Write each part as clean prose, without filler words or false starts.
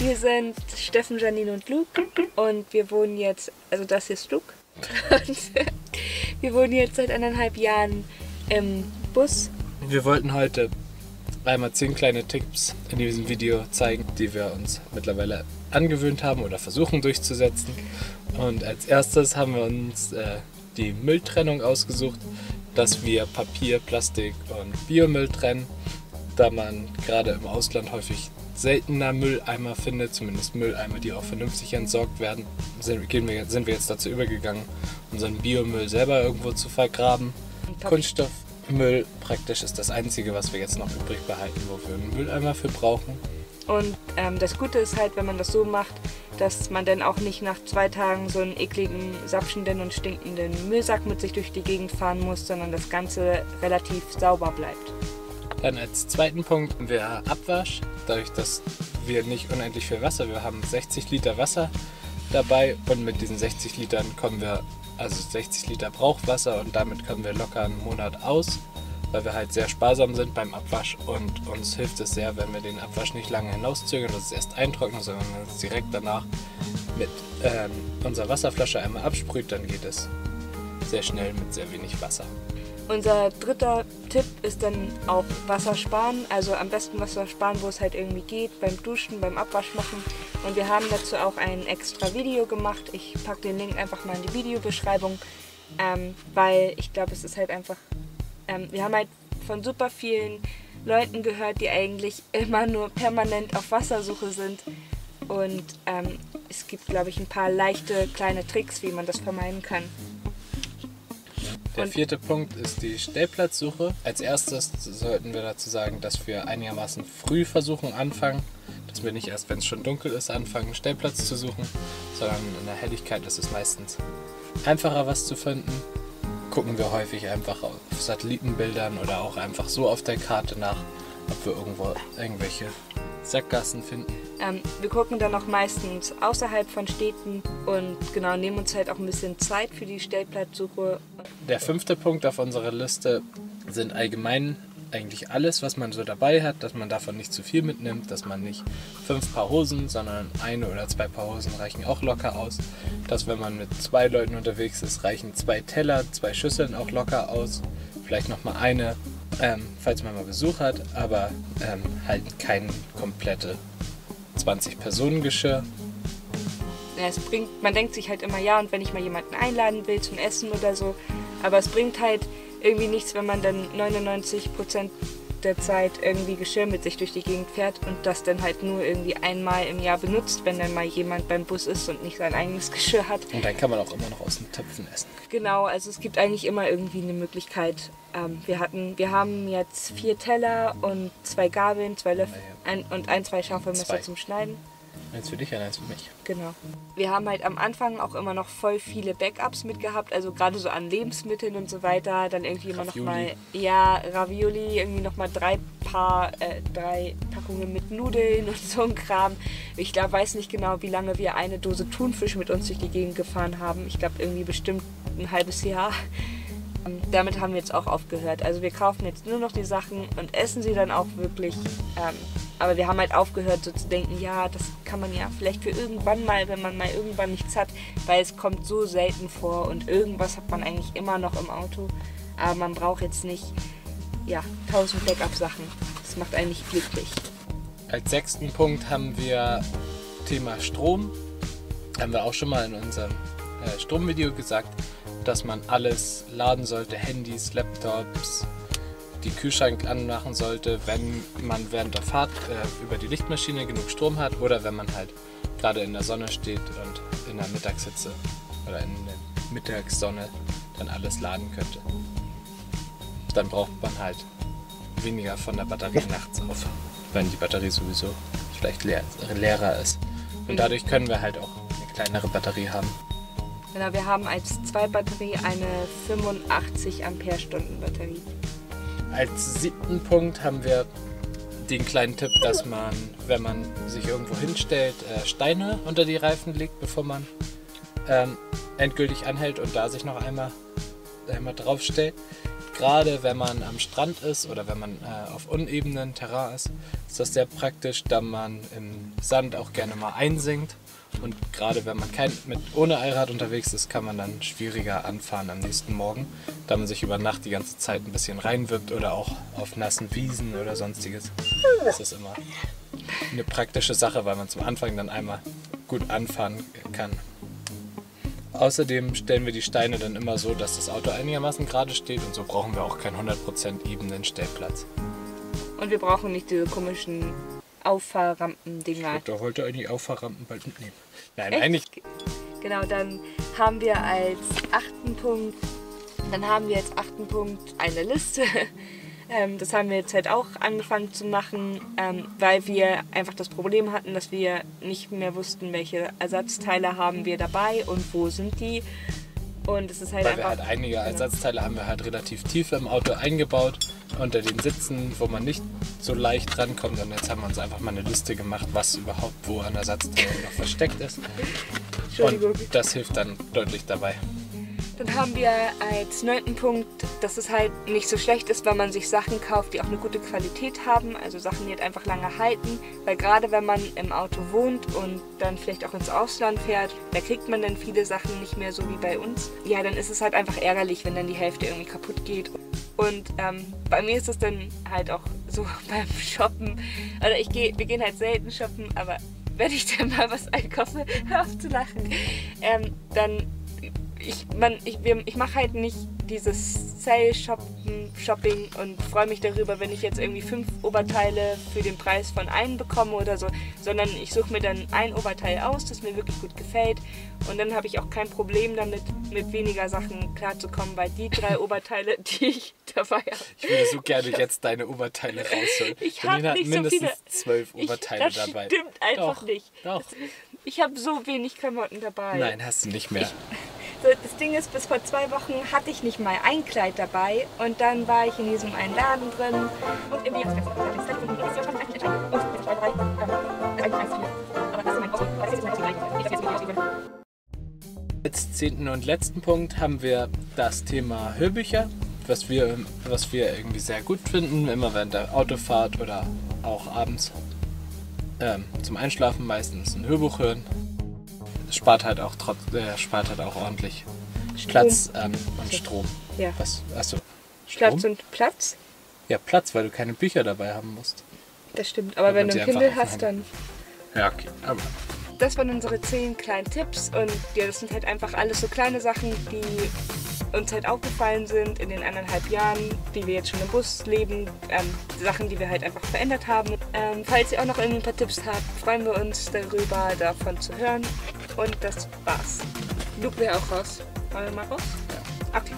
Wir sind Steffen, Janine und Luke und wir wohnen jetzt, also das hier ist Luke, und wir wohnen jetzt seit 1,5 Jahren im Bus. Wir wollten heute einmal 10 kleine Tipps in diesem Video zeigen, die wir uns mittlerweile angewöhnt haben oder versuchen durchzusetzen. Und als erstes haben wir uns die Mülltrennung ausgesucht, dass wir Papier, Plastik und Biomüll trennen, da man gerade im Ausland häufig seltener Mülleimer findet, zumindest Mülleimer, die auch vernünftig entsorgt werden, sind wir jetzt dazu übergegangen, unseren Biomüll selber irgendwo zu vergraben. Kunststoffmüll praktisch ist das Einzige, was wir jetzt noch übrig behalten, wo wir einen Mülleimer für brauchen. Und das Gute ist halt, wenn man das so macht, dass man dann auch nicht nach 2 Tagen so einen ekligen, sapschenden und stinkenden Müllsack mit sich durch die Gegend fahren muss, sondern das Ganze relativ sauber bleibt. Dann als zweiten Punkt haben wir Abwasch. Dadurch, dass wir nicht unendlich viel Wasser, wir haben 60 Liter Wasser dabei und mit diesen 60 Litern kommen wir, also 60 Liter Brauchwasser und damit kommen wir locker einen Monat aus, weil wir halt sehr sparsam sind beim Abwasch und uns hilft es sehr, wenn wir den Abwasch nicht lange hinauszögern, dass es erst eintrocknet, sondern wenn es direkt danach mit unserer Wasserflasche einmal absprüht, dann geht es sehr schnell mit sehr wenig Wasser. Unser dritter Tipp ist dann auch Wasser sparen, also am besten Wasser sparen, wo es halt irgendwie geht, beim Duschen, beim Abwasch machen. Und wir haben dazu auch ein extra Video gemacht. Ich packe den Link einfach mal in die Videobeschreibung, weil ich glaube, es ist halt einfach, wir haben halt von super vielen Leuten gehört, die eigentlich immer nur permanent auf Wassersuche sind. Und es gibt, glaube ich, ein paar leichte kleine Tricks, wie man das vermeiden kann. Der vierte Punkt ist die Stellplatzsuche. Als erstes sollten wir dazu sagen, dass wir einigermaßen früh versuchen anfangen, dass wir nicht erst, wenn es schon dunkel ist, anfangen, einen Stellplatz zu suchen, sondern in der Helligkeit ist es meistens einfacher, was zu finden. Gucken wir häufig einfach auf Satellitenbildern oder auch einfach so auf der Karte nach, ob wir irgendwo irgendwelche Sackgassen finden. Wir gucken dann auch meistens außerhalb von Städten und genau, nehmen uns halt auch ein bisschen Zeit für die Stellplatzsuche. Der 5. Punkt auf unserer Liste sind allgemein eigentlich alles, was man so dabei hat, dass man davon nicht zu viel mitnimmt, dass man nicht 5 Paar Hosen, sondern 1 oder 2 Paar Hosen reichen auch locker aus. Dass wenn man mit 2 Leuten unterwegs ist, reichen 2 Teller, 2 Schüsseln auch locker aus. Vielleicht nochmal eine, falls man mal Besuch hat, aber halt kein komplette 20-Personen-Geschirr. Ja, man denkt sich halt immer, ja, und wenn ich mal jemanden einladen will zum Essen oder so, aber es bringt halt irgendwie nichts, wenn man dann 99% der Zeit irgendwie Geschirr mit sich durch die Gegend fährt und das dann halt nur irgendwie einmal im Jahr benutzt, wenn dann mal jemand beim Bus ist und nicht sein eigenes Geschirr hat. Und dann kann man auch immer noch aus den Töpfen essen. Genau, also es gibt eigentlich immer irgendwie eine Möglichkeit. Wir haben jetzt 4 Teller und 2 Gabeln, 2 Löffel und 2 scharfe Messer zum Schneiden. Eins für dich und eins für mich. Genau. Wir haben halt am Anfang auch immer noch voll viele Backups mitgehabt, also gerade so an Lebensmitteln und so weiter. Dann irgendwie immer noch mal, ja, Ravioli, irgendwie noch mal 3 Packungen mit Nudeln und so ein Kram. Ich glaube, weiß nicht genau, wie lange wir eine Dose Thunfisch mit uns durch die Gegend gefahren haben. Ich glaube, irgendwie bestimmt ein halbes Jahr. Damit haben wir jetzt auch aufgehört. Also wir kaufen jetzt nur noch die Sachen und essen sie dann auch wirklich. Aber wir haben halt aufgehört so zu denken, ja, das kann man ja vielleicht für irgendwann mal, wenn man mal irgendwann nichts hat, weil es kommt so selten vor und irgendwas hat man eigentlich immer noch im Auto. Aber man braucht jetzt nicht, ja, 1000 Backup-Sachen. Das macht eigentlich glücklich. Als 6. Punkt haben wir Thema Strom. Haben wir auch schon mal in unserem Stromvideo gesagt, dass man alles laden sollte, Handys, Laptops, die Kühlschrank anmachen sollte, wenn man während der Fahrt über die Lichtmaschine genug Strom hat oder wenn man halt gerade in der Sonne steht und in der Mittagshitze oder in der Mittagssonne dann alles laden könnte. Dann braucht man halt weniger von der Batterie nachts auf, wenn die Batterie sowieso vielleicht leerer ist. Und dadurch können wir halt auch eine kleinere Batterie haben. Genau, wir haben als 2-Batterie eine 85 Ampere-Stunden Batterie. Als 7. Punkt haben wir den kleinen Tipp, dass man, wenn man sich irgendwo hinstellt, Steine unter die Reifen legt, bevor man endgültig anhält und da sich noch einmal drauf stellt. gerade wenn man am Strand ist oder wenn man auf unebenen Terrain ist das sehr praktisch, da man im Sand auch gerne mal einsinkt. Und gerade wenn man ohne Allrad unterwegs ist, kann man dann schwieriger anfahren am nächsten Morgen, da man sich über Nacht die ganze Zeit ein bisschen reinwirbt oder auch auf nassen Wiesen oder sonstiges. Das ist immer eine praktische Sache, weil man zum Anfang dann einmal gut anfahren kann. Außerdem stellen wir die Steine dann immer so, dass das Auto einigermaßen gerade steht und so brauchen wir auch keinen 100% ebenen Stellplatz. Und wir brauchen nicht diese komischen Auffahrrampen-Dinger. Ich wollte heute eigentlich Auffahrrampen bald mitnehmen. Nein, Echt? eigentlich. Genau, dann haben wir als achten Punkt eine Liste. Das haben wir jetzt halt auch angefangen zu machen, weil wir einfach das Problem hatten, dass wir nicht mehr wussten, welche Ersatzteile haben wir dabei und wo sind die. Und es ist halt weil einfach... wir halt einige Ersatzteile haben wir halt relativ tief im Auto eingebaut, unter den Sitzen, wo man nicht so leicht rankommt. Und jetzt haben wir uns einfach mal eine Liste gemacht, was überhaupt wo an Ersatzteilen noch versteckt ist. Entschuldigung. Und das hilft dann deutlich dabei. Dann haben wir als 9. Punkt, dass es halt nicht so schlecht ist, wenn man sich Sachen kauft, die auch eine gute Qualität haben, also Sachen, die halt einfach lange halten, weil gerade wenn man im Auto wohnt und dann vielleicht auch ins Ausland fährt, da kriegt man dann viele Sachen nicht mehr so wie bei uns. Ja, dann ist es halt einfach ärgerlich, wenn dann die Hälfte irgendwie kaputt geht. Und bei mir ist es dann halt auch so beim Shoppen, also wir gehen halt selten shoppen, aber wenn ich dann mal was einkaufe, hör auf zu lachen, dann ich mache halt nicht dieses Sale-Shopping und freue mich darüber, wenn ich jetzt irgendwie 5 Oberteile für den Preis von einem bekomme oder so, sondern ich suche mir dann ein Oberteil aus, das mir wirklich gut gefällt und dann habe ich auch kein Problem damit, mit weniger Sachen klarzukommen, weil die 3 Oberteile, die ich dabei habe. Ich würde so gerne jetzt deine Oberteile rausholen. Ich habe nicht mindestens so viele. 12 Oberteile das dabei. Das stimmt einfach nicht. Doch. Ich habe so wenig Klamotten dabei. Nein, hast du nicht mehr. Das Ding ist, bis vor 2 Wochen hatte ich nicht mal ein Kleid dabei und dann war ich in diesem einen Laden drin und irgendwie Als 10. und letzten Punkt haben wir das Thema Hörbücher, was wir irgendwie sehr gut finden, immer während der Autofahrt oder auch abends zum Einschlafen meistens ein Hörbuch hören. Es spart halt auch ordentlich Platz und Strom. Ja. Achso, Strom? Platz und Platz? Ja, Platz, weil du keine Bücher dabei haben musst. Das stimmt, aber wenn du ein Kindle hast, dann... Ja, okay. Aber das waren unsere 10 kleinen Tipps und ja, das sind halt einfach alles so kleine Sachen, die uns halt aufgefallen sind in den 1,5 Jahren, die wir jetzt schon im Bus leben, Sachen, die wir halt einfach verändert haben. Falls ihr auch noch irgendwie ein paar Tipps habt, freuen wir uns darüber, davon zu hören. Und das war's. Luke will auch raus. Wollen wir mal raus? Ja. Okay.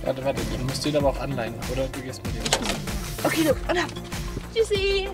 Warte, du musst den aber auch anleihen, oder? Du gehst mit dem. Okay, Luke, und ab. Tschüssi!